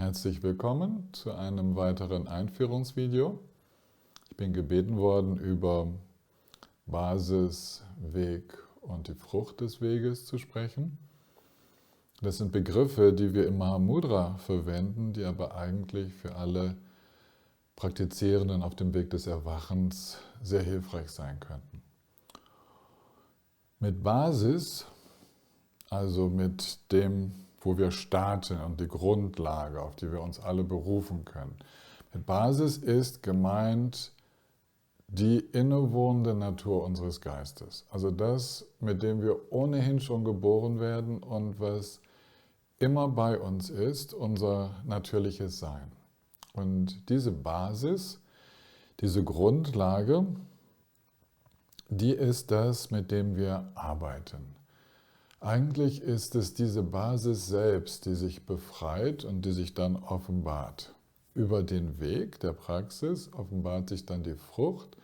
Herzlich willkommen zu einem weiteren Einführungsvideo. Ich bin gebeten worden, über Basis, Weg und die Frucht des Weges zu sprechen. Das sind Begriffe, die wir im Mahamudra verwenden, die aber eigentlich für alle Praktizierenden auf dem Weg des Erwachens sehr hilfreich sein könnten. Mit Basis, also mit dem, wo wir starten und die Grundlage, auf die wir uns alle berufen können. Mit Basis ist gemeint die innewohnende Natur unseres Geistes. Also das, mit dem wir ohnehin schon geboren werden und was immer bei uns ist, unser natürliches Sein. Und diese Basis, diese Grundlage, die ist das, mit dem wir arbeiten. Eigentlich ist es diese Basis selbst, die sich befreit und die sich dann offenbart. Über den Weg der Praxis offenbart sich dann die Frucht,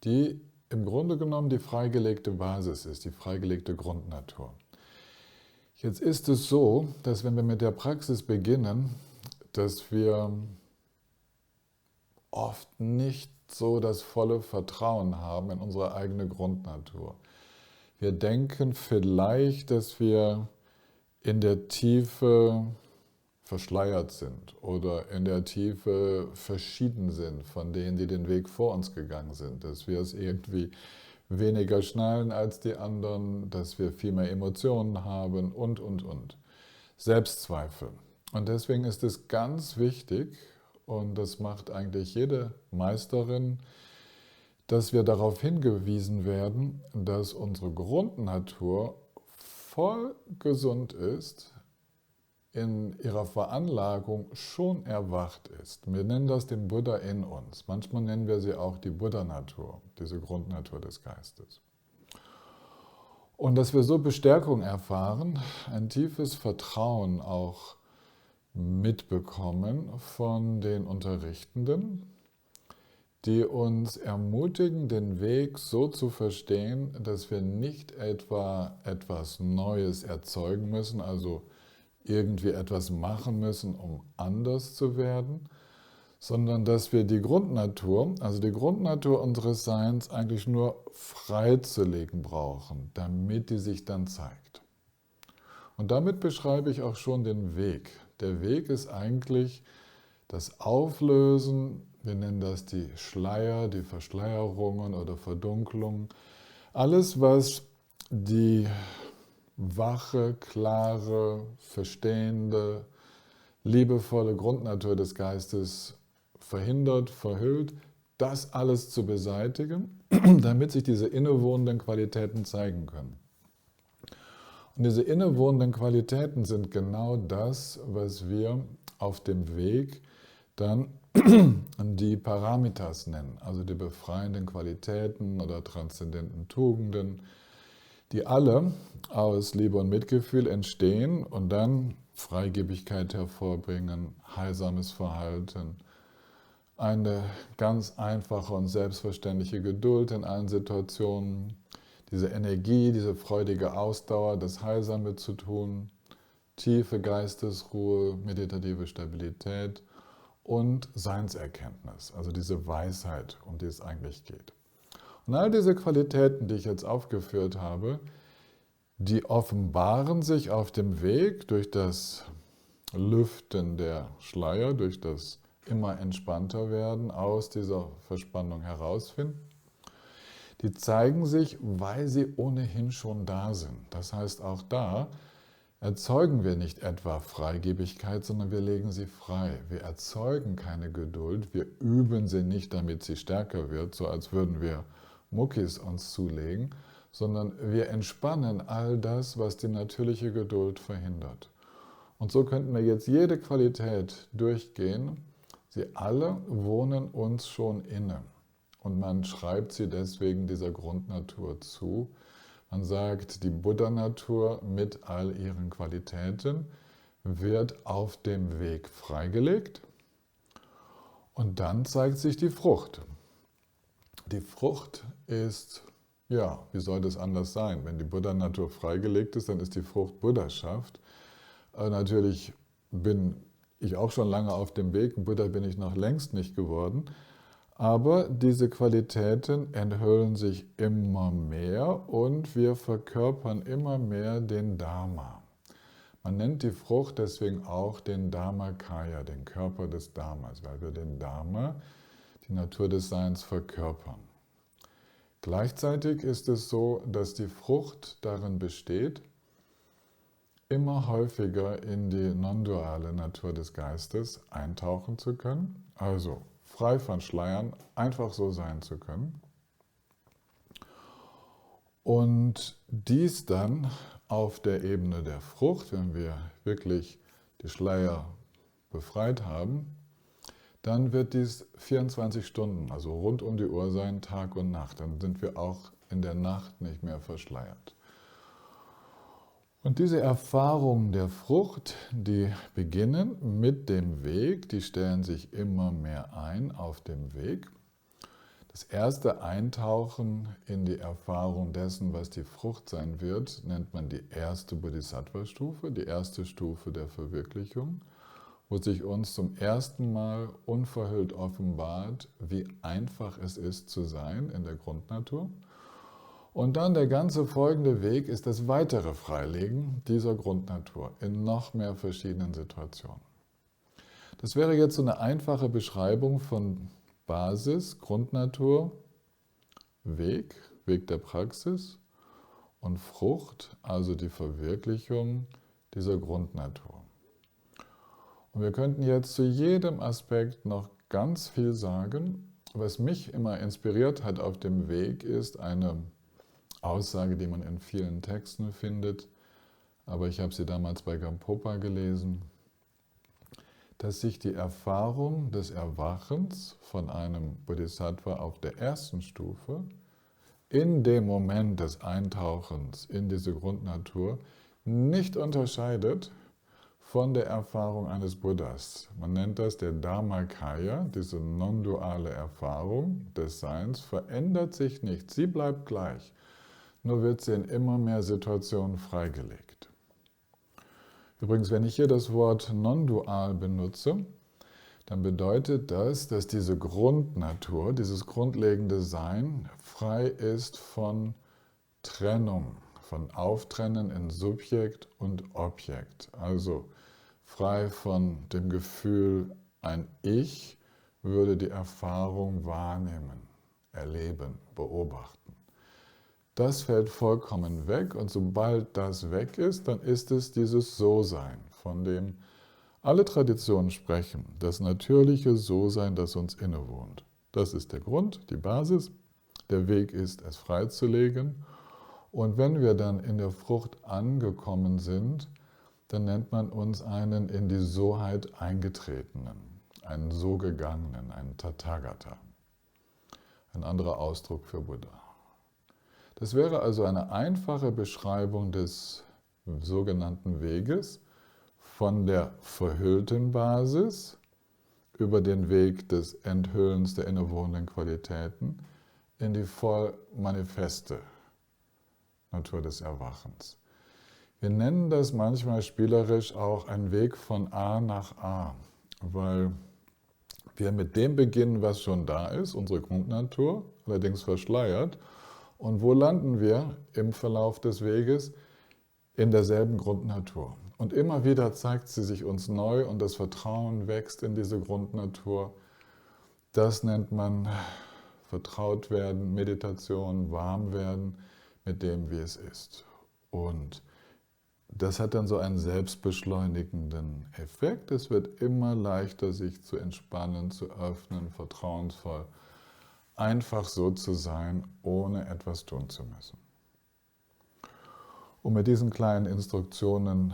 die im Grunde genommen die freigelegte Basis ist, die freigelegte Grundnatur. Jetzt ist es so, dass wenn wir mit der Praxis beginnen, dass wir oft nicht so das volle Vertrauen haben in unsere eigene Grundnatur. Wir denken vielleicht, dass wir in der Tiefe verschleiert sind oder in der Tiefe verschieden sind von denen, die den Weg vor uns gegangen sind. Dass wir es irgendwie weniger schnallen als die anderen, dass wir viel mehr Emotionen haben und. Selbstzweifel. Und deswegen ist es ganz wichtig, und das macht eigentlich jede Meisterin, dass wir darauf hingewiesen werden, dass unsere Grundnatur voll gesund ist, in ihrer Veranlagung schon erwacht ist. Wir nennen das den Buddha in uns. Manchmal nennen wir sie auch die Buddha-Natur, diese Grundnatur des Geistes. Und dass wir so Bestärkung erfahren, ein tiefes Vertrauen auch mitbekommen von den Unterrichtenden, die uns ermutigen, den Weg so zu verstehen, dass wir nicht etwa etwas Neues erzeugen müssen, also irgendwie etwas machen müssen, um anders zu werden, sondern dass wir die Grundnatur, also die Grundnatur unseres Seins, eigentlich nur freizulegen brauchen, damit die sich dann zeigt. Und damit beschreibe ich auch schon den Weg. Der Weg ist eigentlich das Auflösen, wir nennen das die Schleier, die Verschleierungen oder Verdunklungen. Alles, was die wache, klare, verstehende, liebevolle Grundnatur des Geistes verhindert, verhüllt, das alles zu beseitigen, damit sich diese innewohnenden Qualitäten zeigen können. Und diese innewohnenden Qualitäten sind genau das, was wir auf dem Weg dann die Paramitas nennen, also die befreienden Qualitäten oder transzendenten Tugenden, die alle aus Liebe und Mitgefühl entstehen und dann Freigebigkeit hervorbringen, heilsames Verhalten, eine ganz einfache und selbstverständliche Geduld in allen Situationen, diese Energie, diese freudige Ausdauer, das Heilsame zu tun, tiefe Geistesruhe, meditative Stabilität und Seinserkenntnis, also diese Weisheit, um die es eigentlich geht. Und all diese Qualitäten, die ich jetzt aufgeführt habe, die offenbaren sich auf dem Weg durch das Lüften der Schleier, durch das immer entspannter werden, aus dieser Verspannung herausfinden. Die zeigen sich, weil sie ohnehin schon da sind. Das heißt, auch da erzeugen wir nicht etwa Freigebigkeit, sondern wir legen sie frei. Wir erzeugen keine Geduld, wir üben sie nicht, damit sie stärker wird, so als würden wir Muckis uns zulegen, sondern wir entspannen all das, was die natürliche Geduld verhindert. Und so könnten wir jetzt jede Qualität durchgehen. Sie alle wohnen uns schon inne. Und man schreibt sie deswegen dieser Grundnatur zu. Man sagt, die Buddha-Natur mit all ihren Qualitäten wird auf dem Weg freigelegt. Und dann zeigt sich die Frucht. Die Frucht ist, ja, wie soll das anders sein? Wenn die Buddha-Natur freigelegt ist, dann ist die Frucht Buddhaschaft. Natürlich bin ich auch schon lange auf dem Weg, ein Buddha bin ich noch längst nicht geworden, aber diese Qualitäten enthüllen sich immer mehr und wir verkörpern immer mehr den Dharma. Man nennt die Frucht deswegen auch den Dharmakaya, den Körper des Dharmas, weil wir den Dharma, die Natur des Seins, verkörpern. Gleichzeitig ist es so, dass die Frucht darin besteht, immer häufiger in die non-duale Natur des Geistes eintauchen zu können, also frei von Schleiern, einfach so sein zu können. Und dies dann auf der Ebene der Frucht, wenn wir wirklich die Schleier befreit haben, dann wird dies 24 Stunden, also rund um die Uhr sein, Tag und Nacht. Dann sind wir auch in der Nacht nicht mehr verschleiert. Und diese Erfahrungen der Frucht, die beginnen mit dem Weg, die stellen sich immer mehr ein auf dem Weg. Das erste Eintauchen in die Erfahrung dessen, was die Frucht sein wird, nennt man die erste Bodhisattva-Stufe, die erste Stufe der Verwirklichung, wo sich uns zum ersten Mal unverhüllt offenbart, wie einfach es ist zu sein in der Grundnatur. Und dann der ganze folgende Weg ist das weitere Freilegen dieser Grundnatur in noch mehr verschiedenen Situationen. Das wäre jetzt so eine einfache Beschreibung von Basis, Grundnatur, Weg der Praxis und Frucht, also die Verwirklichung dieser Grundnatur. Und wir könnten jetzt zu jedem Aspekt noch ganz viel sagen. Was mich immer inspiriert hat auf dem Weg, ist eine Aussage, die man in vielen Texten findet, aber ich habe sie damals bei Gampopa gelesen, dass sich die Erfahrung des Erwachens von einem Bodhisattva auf der ersten Stufe in dem Moment des Eintauchens in diese Grundnatur nicht unterscheidet von der Erfahrung eines Buddhas. Man nennt das der Dharmakaya, diese non-duale Erfahrung des Seins, verändert sich nicht, sie bleibt gleich, nur wird sie in immer mehr Situationen freigelegt. Übrigens, wenn ich hier das Wort non-dual benutze, dann bedeutet das, dass diese Grundnatur, dieses grundlegende Sein frei ist von Trennung, von Auftrennen in Subjekt und Objekt. Also frei von dem Gefühl, ein Ich würde die Erfahrung wahrnehmen, erleben, beobachten. Das fällt vollkommen weg und sobald das weg ist, dann ist es dieses So-Sein, von dem alle Traditionen sprechen, das natürliche So-Sein, das uns innewohnt. Das ist der Grund, die Basis. Der Weg ist, es freizulegen. Und wenn wir dann in der Frucht angekommen sind, dann nennt man uns einen in die Soheit eingetretenen, einen So gegangenen, einen Tathagata. Ein anderer Ausdruck für Buddha. Das wäre also eine einfache Beschreibung des sogenannten Weges von der verhüllten Basis über den Weg des Enthüllens der innewohnenden Qualitäten in die voll manifeste Natur des Erwachens. Wir nennen das manchmal spielerisch auch ein Weg von A nach A, weil wir mit dem beginnen, was schon da ist, unsere Grundnatur, allerdings verschleiert. Und wo landen wir im Verlauf des Weges? In derselben Grundnatur. Und immer wieder zeigt sie sich uns neu und das Vertrauen wächst in diese Grundnatur. Das nennt man vertraut werden, Meditation, warm werden mit dem, wie es ist. Und das hat dann so einen selbstbeschleunigenden Effekt. Es wird immer leichter, sich zu entspannen, zu öffnen, vertrauensvoll, einfach so zu sein, ohne etwas tun zu müssen. Und mit diesen kleinen Instruktionen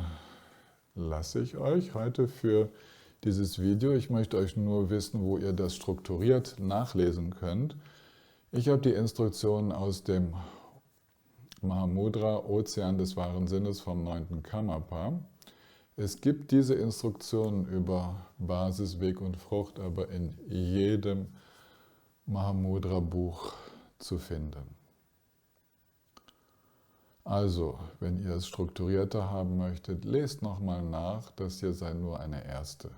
lasse ich euch heute für dieses Video. Ich möchte euch nur wissen, wo ihr das strukturiert nachlesen könnt. Ich habe die Instruktionen aus dem Mahamudra, Ozean des wahren Sinnes vom 9. Karmapa. Es gibt diese Instruktionen über Basis, Weg und Frucht, aber in jedem Mahamudra-Buch zu finden. Also, wenn ihr es strukturierter haben möchtet, lest nochmal nach. Das hier sei nur eine erste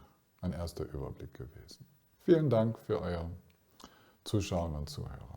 ein erster Überblick gewesen. Vielen Dank für euer Zuschauen und Zuhören.